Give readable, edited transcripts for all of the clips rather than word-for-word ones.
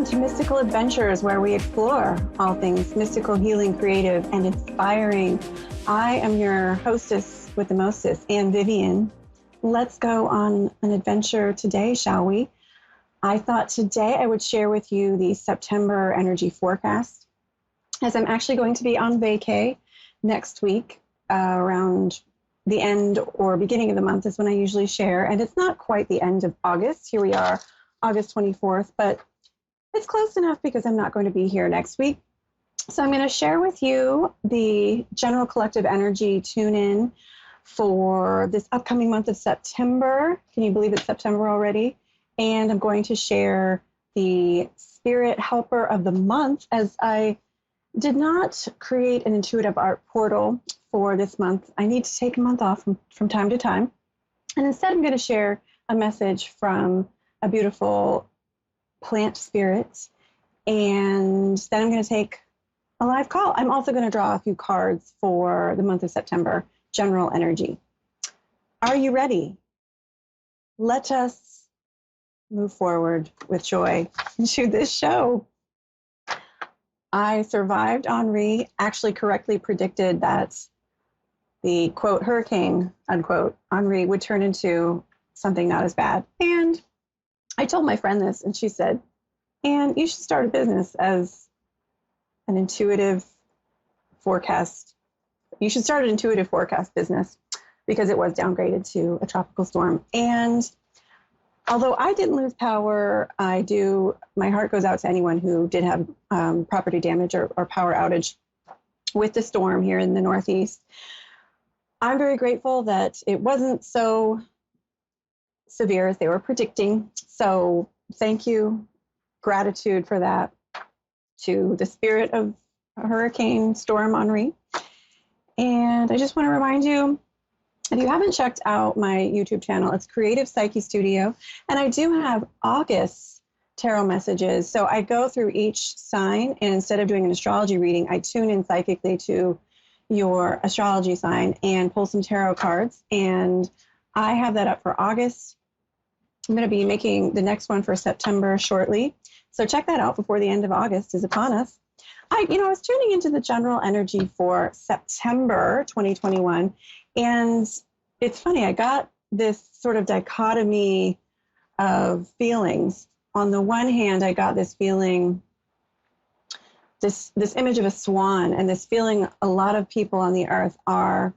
to Mystical Adventures, where we explore all things mystical, healing, creative, and inspiring. I am your hostess with the mostest, Anne Vivian. Let's go on an adventure today, shall we? I thought today I would share with you the September energy forecast, as I'm actually going to be on vacay next week, around the end or beginning of the month is when I usually share. And it's not quite the end of August. Here we are, August 24th, but it's close enough because I'm not going to be here next week. So I'm going to share with you the general collective energy tune-in for this upcoming month of September. Can you believe it's September already? And I'm going to share the spirit helper of the month, as I did not create an intuitive art portal for this month. I need to take a month off from time to time. And instead, I'm going to share a message from a beautiful plant spirit. And then I'm going to take a live call. I'm also going to draw a few cards for the month of September, general energy. Are you ready? Let us move forward with joy into this show. I survived Henri, actually correctly predicted that the quote hurricane, unquote, Henri would turn into something not as bad. And I told my friend this, and she said, "And you should start a business as an intuitive forecast. You should start an intuitive forecast business," because it was downgraded to a tropical storm. And although I didn't lose power, my heart goes out to anyone who did have property damage or power outage with the storm here in the Northeast. I'm very grateful that it wasn't so severe as they were predicting. So thank you, gratitude for that to the spirit of Hurricane Storm Henri. And I just want to remind you, if you haven't checked out my YouTube channel, it's Creative Psyche Studio. And I do have August tarot messages. So I go through each sign, and instead of doing an astrology reading, I tune in psychically to your astrology sign and pull some tarot cards. And I have that up for August. I'm going to be making the next one for September shortly. So check that out before the end of August is upon us. I was tuning into the general energy for September 2021. And it's funny, I got this sort of dichotomy of feelings. On the one hand, I got this feeling, this image of a swan, and this feeling a lot of people on the earth are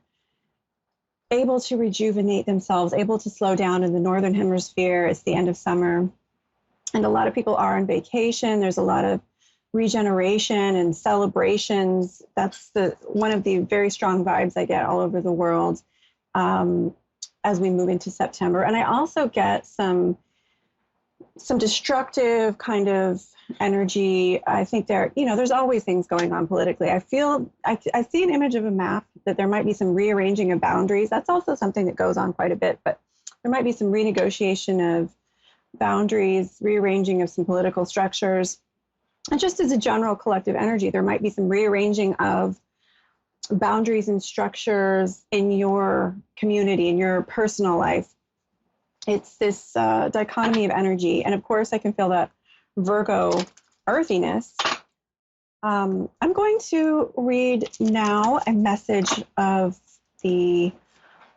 able to rejuvenate themselves, able to slow down in the Northern Hemisphere. It's the end of summer, and a lot of people are on vacation. There's a lot of regeneration and celebrations. That's one of the very strong vibes I get all over the world as we move into September. And I also get some destructive kind of energy. I think there's always things going on politically. I see an image of a map that there might be some rearranging of boundaries. That's also something that goes on quite a bit, but there might be some renegotiation of boundaries, rearranging of some political structures. And just as a general collective energy, there might be some rearranging of boundaries and structures in your community, in your personal life. It's this dichotomy of energy. And of course, I can feel that Virgo earthiness. I'm going to read now a message of the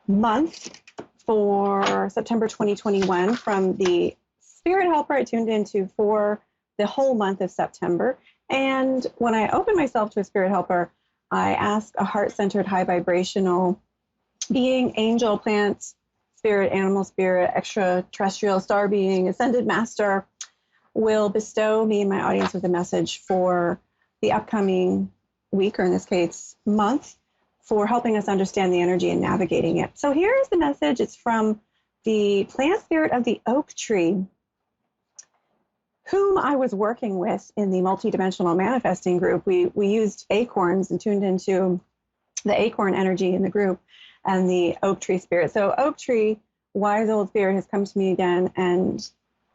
month for September 2021 from the spirit helper I tuned into for the whole month of September. And when I open myself to a spirit helper, I ask a heart-centered, high vibrational being, angel, plant, spirit, animal spirit, extraterrestrial star being, ascended master, will bestow me and my audience with a message for the upcoming week, or in this case, month, for helping us understand the energy and navigating it. So here is the message. It's from the plant spirit of the oak tree, whom I was working with in the multidimensional manifesting group. We used acorns and tuned into the acorn energy in the group and the oak tree spirit. So oak tree, wise old spirit, has come to me again and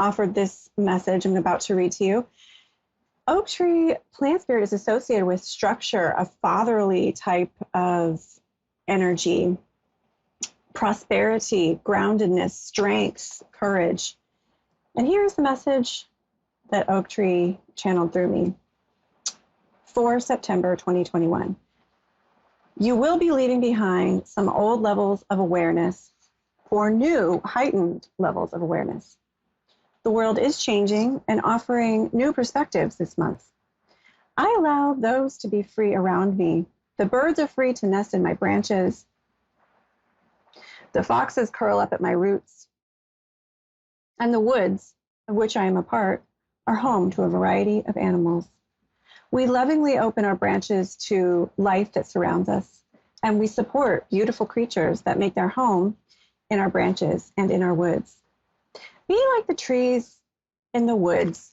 offered this message I'm about to read to you. Oak tree plant spirit is associated with structure, a fatherly type of energy, prosperity, groundedness, strength, courage. And here's the message that Oak Tree channeled through me for September 2021. You will be leaving behind some old levels of awareness for new, heightened levels of awareness. The world is changing and offering new perspectives this month. I allow those to be free around me. The birds are free to nest in my branches. The foxes curl up at my roots. And the woods, of which I am a part, are home to a variety of animals. We lovingly open our branches to life that surrounds us, and we support beautiful creatures that make their home in our branches and in our woods. Be like the trees in the woods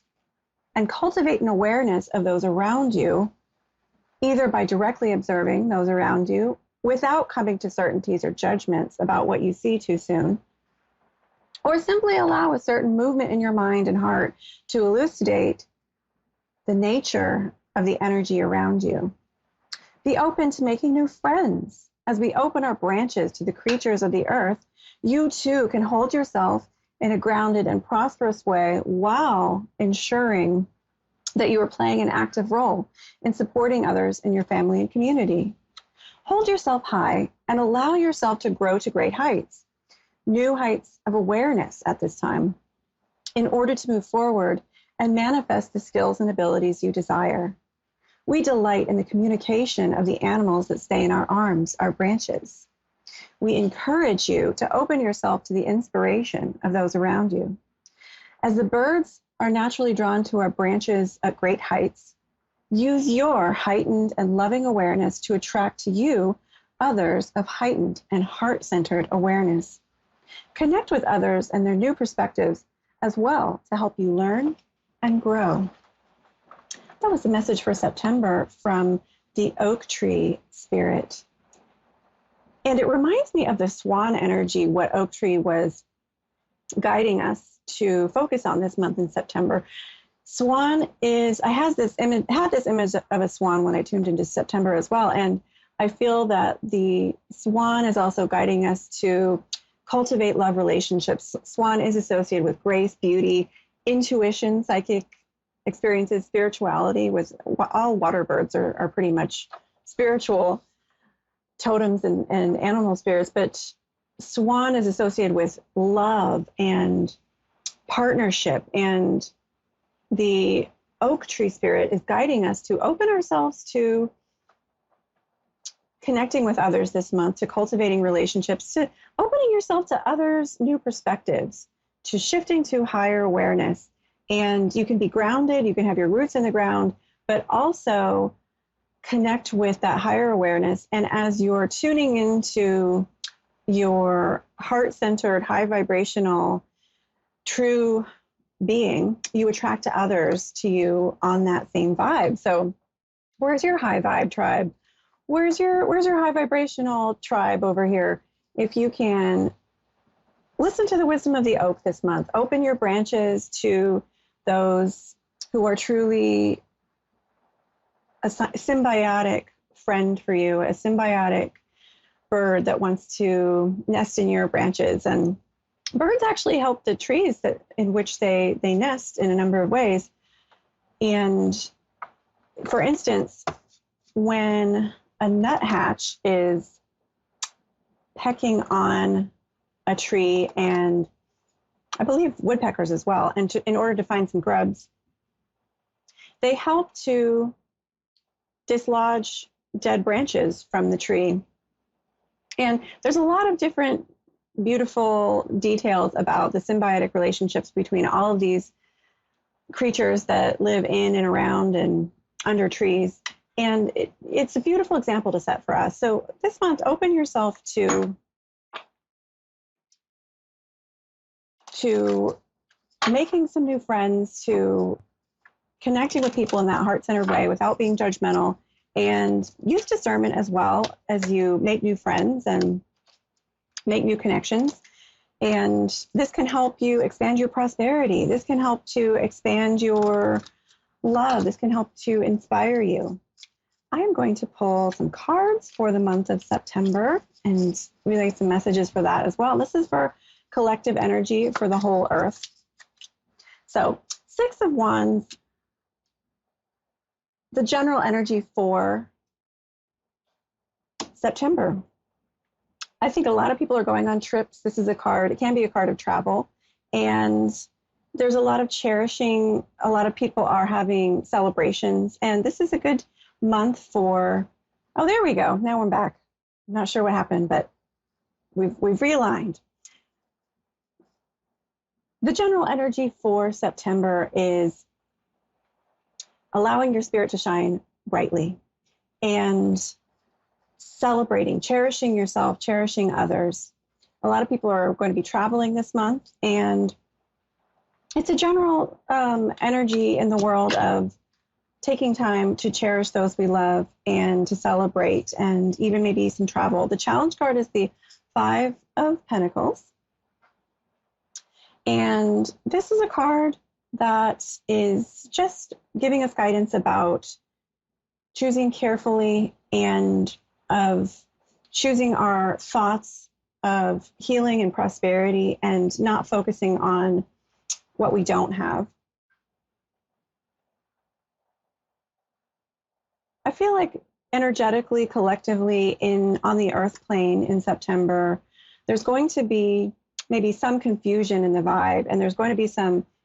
and cultivate an awareness of those around you, either by directly observing those around you without coming to certainties or judgments about what you see too soon, or simply allow a certain movement in your mind and heart to elucidate the nature of the energy around you. Be open to making new friends. As we open our branches to the creatures of the earth, you too can hold yourself in a grounded and prosperous way while ensuring that you are playing an active role in supporting others in your family and community. Hold yourself high and allow yourself to grow to great heights, new heights of awareness at this time, in order to move forward and manifest the skills and abilities you desire. We delight in the communication of the animals that stay in our arms, our branches. We encourage you to open yourself to the inspiration of those around you. As the birds are naturally drawn to our branches at great heights, use your heightened and loving awareness to attract to you others of heightened and heart-centered awareness. Connect with others and their new perspectives as well to help you learn and grow. That was the message for September from the Oak Tree Spirit. And it reminds me of the swan energy, what Oak Tree was guiding us to focus on this month in September. Swan is, I had this image of a swan when I tuned into September as well. And I feel that the swan is also guiding us to cultivate love relationships. Swan is associated with grace, beauty, intuition, psychic experiences, spirituality. With all water birds are pretty much spiritual totems and animal spirits, but swan is associated with love and partnership, and the Oak Tree Spirit is guiding us to open ourselves to connecting with others this month, to cultivating relationships, to opening yourself to others' new perspectives, to shifting to higher awareness. And you can be grounded, you can have your roots in the ground, but also connect with that higher awareness. And as you're tuning into your heart-centered, high vibrational, true being, you attract to others to you on that same vibe. So where's your high vibe tribe? Where's your high vibrational tribe over here? If you can listen to the wisdom of the oak this month, open your branches to those who are truly a symbiotic friend for you, a symbiotic bird that wants to nest in your branches. And birds actually help the trees in which they nest in a number of ways. And for instance, when a nuthatch is pecking on a tree, and I believe woodpeckers as well, and in order to find some grubs, they help to dislodge dead branches from the tree. And there's a lot of different beautiful details about the symbiotic relationships between all of these creatures that live in and around and under trees. And it's a beautiful example to set for us. So this month, open yourself to making some new friends, to connecting with people in that heart-centered way without being judgmental, and use discernment as well as you make new friends and make new connections. And this can help you expand your prosperity. This can help to expand your love. This can help to inspire you. I am going to pull some cards for the month of September and relay some messages for that as well. This is for collective energy for the whole earth. So Six of Wands, the general energy for September. I think a lot of people are going on trips. This is a card. It can be a card of travel. And there's a lot of cherishing. A lot of people are having celebrations. And this is a good month for, oh, there we go. Now I'm back. I'm not sure what happened, but we've realigned. The general energy for September is allowing your spirit to shine brightly and celebrating, cherishing yourself, cherishing others. A lot of people are going to be traveling this month, and it's a general energy in the world of taking time to cherish those we love and to celebrate, and even maybe some travel. The challenge card is the Five of Pentacles. And this is a card that is just giving us guidance about choosing carefully and of choosing our thoughts of healing and prosperity and not focusing on what we don't have. I feel like energetically, collectively on the earth plane in September, there's going to be maybe some confusion in the vibe, and there's going to be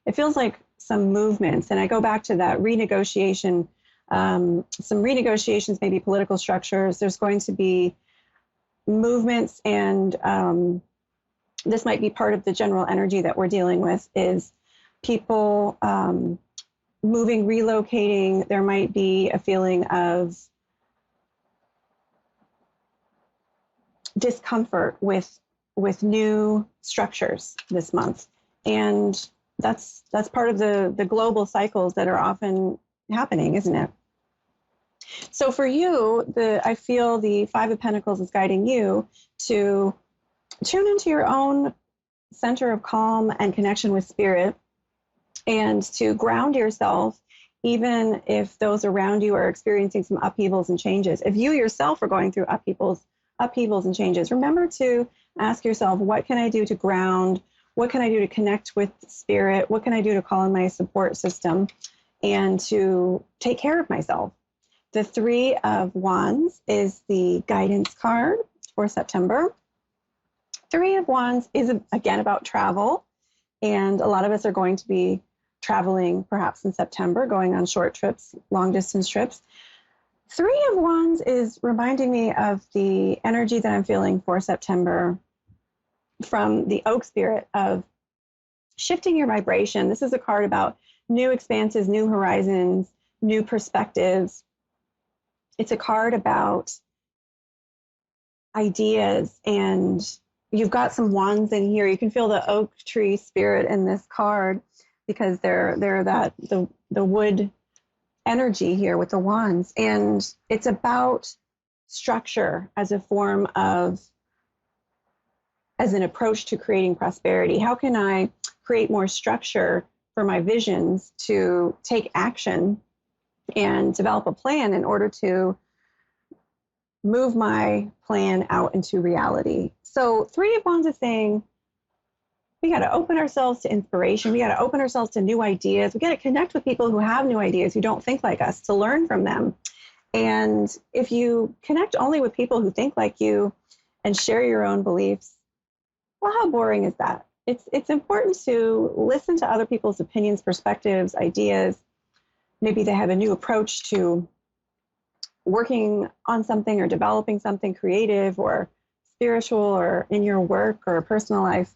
it feels like some movements. And I go back to that renegotiation, some renegotiations, maybe political structures. There's going to be movements, and this might be part of the general energy that we're dealing with, is people moving, relocating. There might be a feeling of discomfort with new structures this month. And that's part of the global cycles that are often happening, isn't it? So for you, I feel the Five of Pentacles is guiding you to tune into your own center of calm and connection with spirit, and to ground yourself, even if those around you are experiencing some upheavals and changes. If you yourself are going through upheavals and changes, remember to ask yourself, what can I do to ground? What can I do to connect with spirit? What can I do to call in my support system and to take care of myself? The Three of Wands is the guidance card for September. Three of Wands is, again, about travel. And a lot of us are going to be traveling perhaps in September, going on short trips, long distance trips. Three of Wands is reminding me of the energy that I'm feeling for September from the Oak Spirit of shifting your vibration. This is a card about new expanses, new horizons, new perspectives. It's a card about ideas, and you've got some wands in here. You can feel the oak tree spirit in this card because they're the wood energy here with the wands. And it's about structure as a form of, as an approach to creating prosperity. How can I create more structure for my visions to take action and develop a plan in order to move my plan out into reality? So Three of Wands is saying, we got to open ourselves to inspiration. We got to open ourselves to new ideas. We got to connect with people who have new ideas, who don't think like us, to learn from them. And if you connect only with people who think like you and share your own beliefs, well, how boring is that? It's important to listen to other people's opinions, perspectives, ideas. Maybe they have a new approach to working on something or developing something creative or spiritual or in your work or personal life.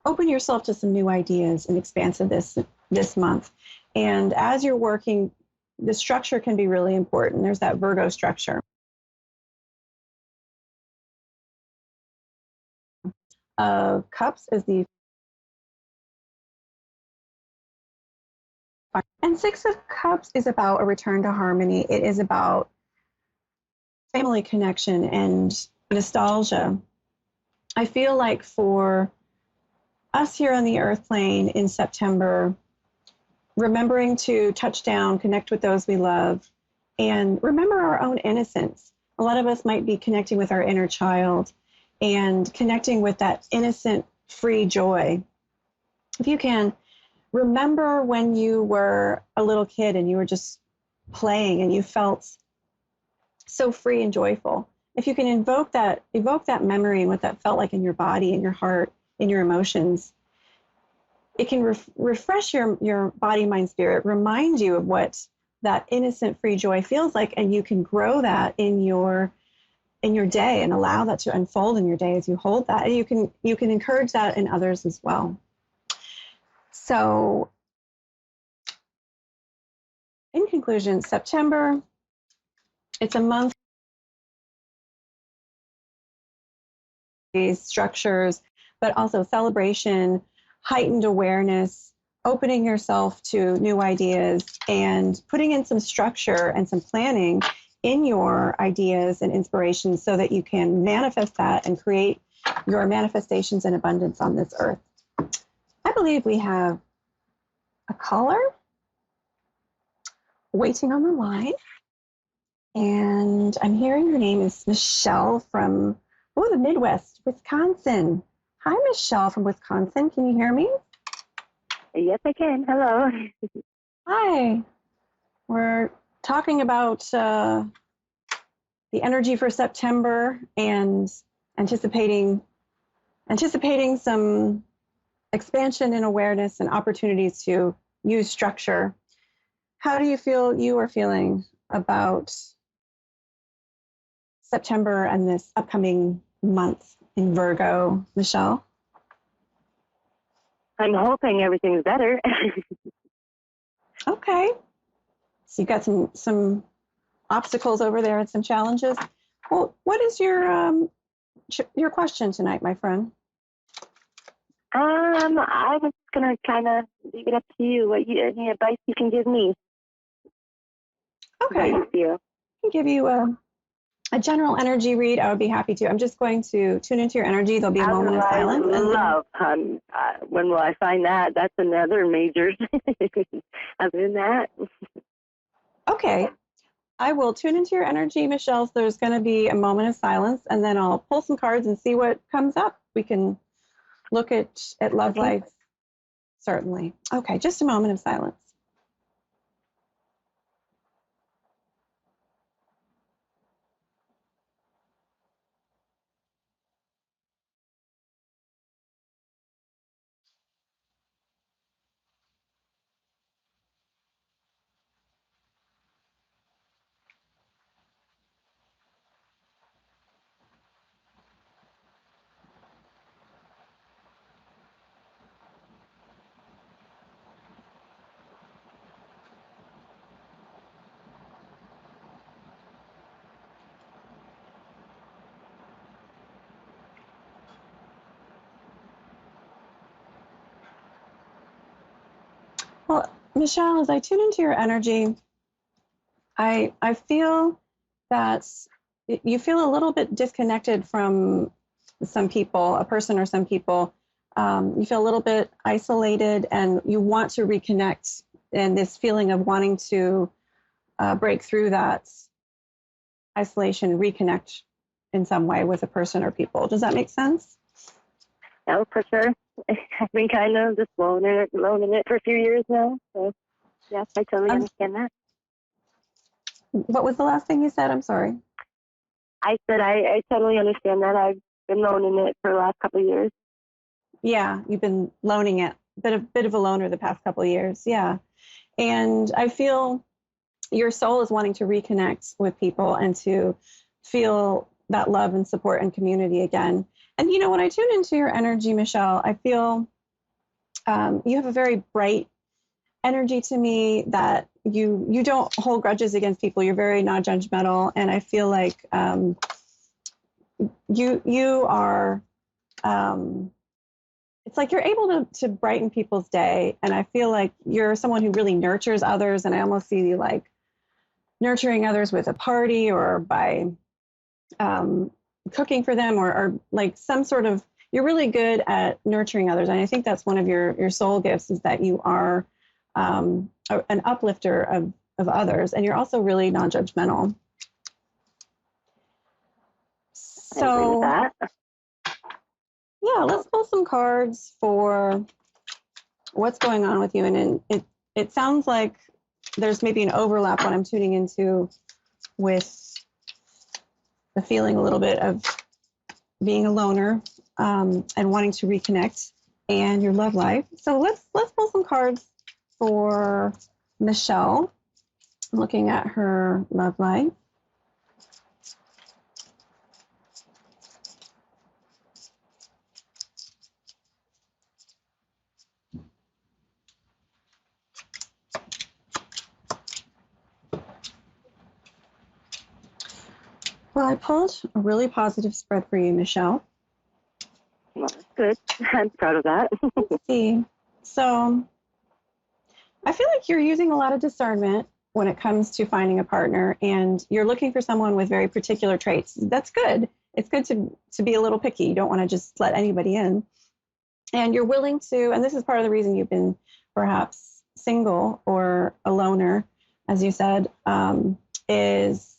Open yourself to some new ideas and expansive this month. And as you're working, the structure can be really important. There's that Virgo structure. Cups is the, and Six of Cups is about a return to harmony. It is about family connection and nostalgia. I feel like for us here on the earth plane in September, remembering to touch down, connect with those we love, and remember our own innocence. A lot of us might be connecting with our inner child and connecting with that innocent, free joy. If you can, remember when you were a little kid and you were just playing and you felt so free and joyful. If you can evoke that memory and what that felt like in your body, in your heart, in your emotions, it can refresh your body, mind, spirit, remind you of what that innocent, free joy feels like, and you can grow that in your day and allow that to unfold in your day as you hold that. And you can encourage that in others as well. So, in conclusion, September, it's a month these structures, but also celebration, heightened awareness, opening yourself to new ideas, and putting in some structure and some planning in your ideas and inspirations so that you can manifest that and create your manifestations in abundance on this earth. I believe we have a caller waiting on the line. And I'm hearing her name is Michelle from the Midwest, Wisconsin. Hi, Michelle from Wisconsin. Can you hear me? Yes, I can. Hello. Hi. We're talking about the energy for September and anticipating some expansion in awareness and opportunities to use structure. How do you feel you are feeling about September and this upcoming month in Virgo, Michelle? I'm hoping everything's better. Okay. So you got some obstacles over there and some challenges. Well, what is your question tonight, my friend? I was gonna kind of leave it up to you. Any advice you can give me? Okay. How you feel? I can give you a general energy read. I would be happy to. I'm just going to tune into your energy. There'll be a moment of silence. When will I find that? That's another major. Other than that. Okay. I will tune into your energy, Michelle. So there's going to be a moment of silence, and then I'll pull some cards and see what comes up. We can look at love life, certainly. Okay, just a moment of silence. Well, Michelle, as I tune into your energy, I feel that you feel a little bit disconnected from some people, a person or some people. You feel a little bit isolated, and you want to reconnect. And this feeling of wanting to break through that isolation, reconnect in some way with a person or people. Does that make sense? No, for sure. I've been kind of just alone in it for a few years now. So, yes, I totally understand that. What was the last thing you said? I'm sorry. I said I totally understand that. I've been alone in it for the last couple of years. Yeah, you've been loaning it. Bit of a loner the past couple of years. Yeah. And I feel your soul is wanting to reconnect with people and to feel that love and support and community again. And you know, when I tune into your energy, Michelle, I feel you have a very bright energy to me, that you don't hold grudges against people. You're very non-judgmental, and I feel like you are. It's like you're able to brighten people's day, and I feel like you're someone who really nurtures others. And I almost see you like nurturing others with a party or by cooking for them, or like some sort of. You're really good at nurturing others, and I think that's one of your soul gifts, is that you are an uplifter of others, and you're also really non-judgmental. So, I agree with that. Yeah, let's pull some cards for what's going on with you. And it sounds like there's maybe an overlap when I'm tuning into with the feeling a little bit of being a loner and wanting to reconnect and your love life. So let's pull some cards for Michelle. I'm looking at her love life. Well, I pulled a really positive spread for you, Michelle. Well, that's good. I'm proud of that. Let's see. So I feel like you're using a lot of discernment when it comes to finding a partner, and you're looking for someone with very particular traits. That's good. It's good to be a little picky. You don't want to just let anybody in. And you're willing to, and this is part of the reason you've been perhaps single or a loner, as you said, is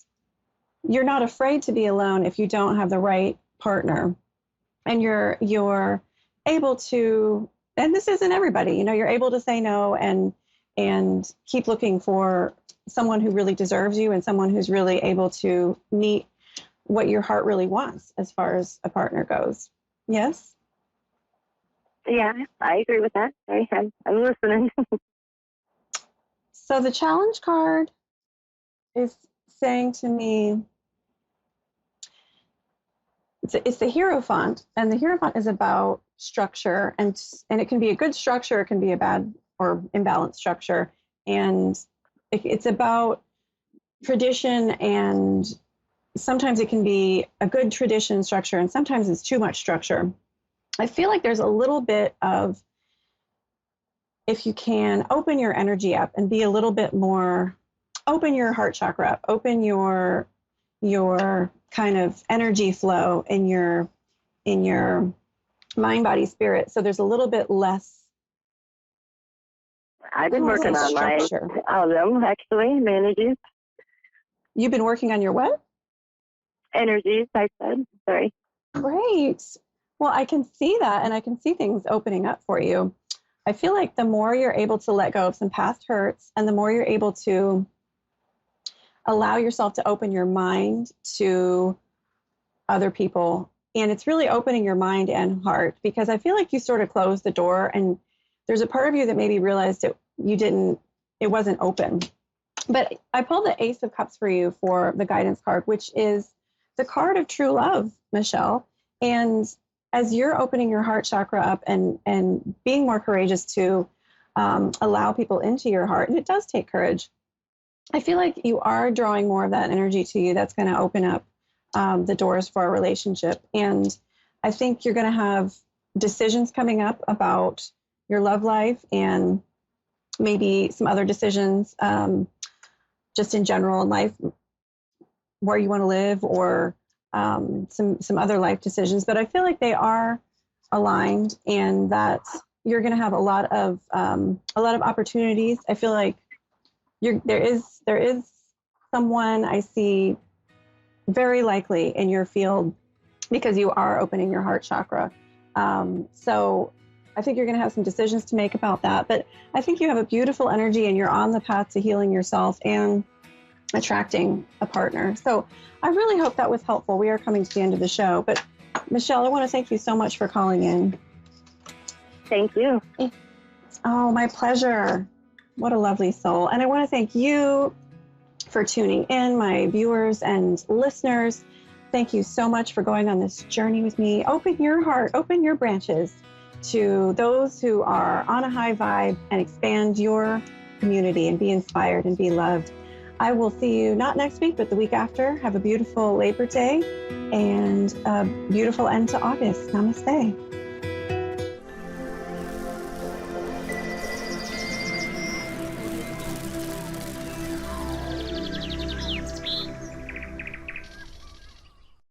you're not afraid to be alone if you don't have the right partner. And you're able to, and this isn't everybody, you're able to say no and keep looking for someone who really deserves you and someone who's really able to meet what your heart really wants as far as a partner goes. Yes? Yeah, I agree with that. I'm listening. So the challenge card is saying to me, it's the Hierophant, and the Hierophant is about structure, and it can be a good structure, it can be a bad or imbalanced structure, and it's about tradition, and sometimes it can be a good tradition structure, and sometimes it's too much structure. I feel like there's a little bit of, if you can open your energy up and be a little bit more, open your heart chakra up, open your kind of energy flow in your mind, body, spirit. So there's a little bit less. I've been working on them, actually, my energies. You've been working on your what? Energies, I said. Sorry. Great. Well, I can see that, and I can see things opening up for you. I feel like the more you're able to let go of some past hurts, and the more you're able to allow yourself to open your mind to other people. And it's really opening your mind and heart, because I feel like you sort of closed the door, and there's a part of you that maybe realized it wasn't open. But I pulled the Ace of Cups for you for the guidance card, which is the card of true love, Michelle. And as you're opening your heart chakra up and being more courageous to allow people into your heart, and it does take courage, I feel like you are drawing more of that energy to you that's going to open up the doors for a relationship. And I think you're going to have decisions coming up about your love life, and maybe some other decisions just in general in life, where you want to live, or some other life decisions. But I feel like they are aligned, and that you're going to have a lot of opportunities. I feel like there is someone I see very likely in your field, because you are opening your heart chakra. So I think you're going to have some decisions to make about that. But I think you have a beautiful energy, and you're on the path to healing yourself and attracting a partner. So I really hope that was helpful. We are coming to the end of the show. But Michelle, I want to thank you so much for calling in. Thank you. Oh, my pleasure. What a lovely soul. And I want to thank you for tuning in, my viewers and listeners. Thank you so much for going on this journey with me. Open your heart, open your branches to those who are on a high vibe, and expand your community and be inspired and be loved. I will see you not next week, but the week after. Have a beautiful Labor Day and a beautiful end to August. Namaste.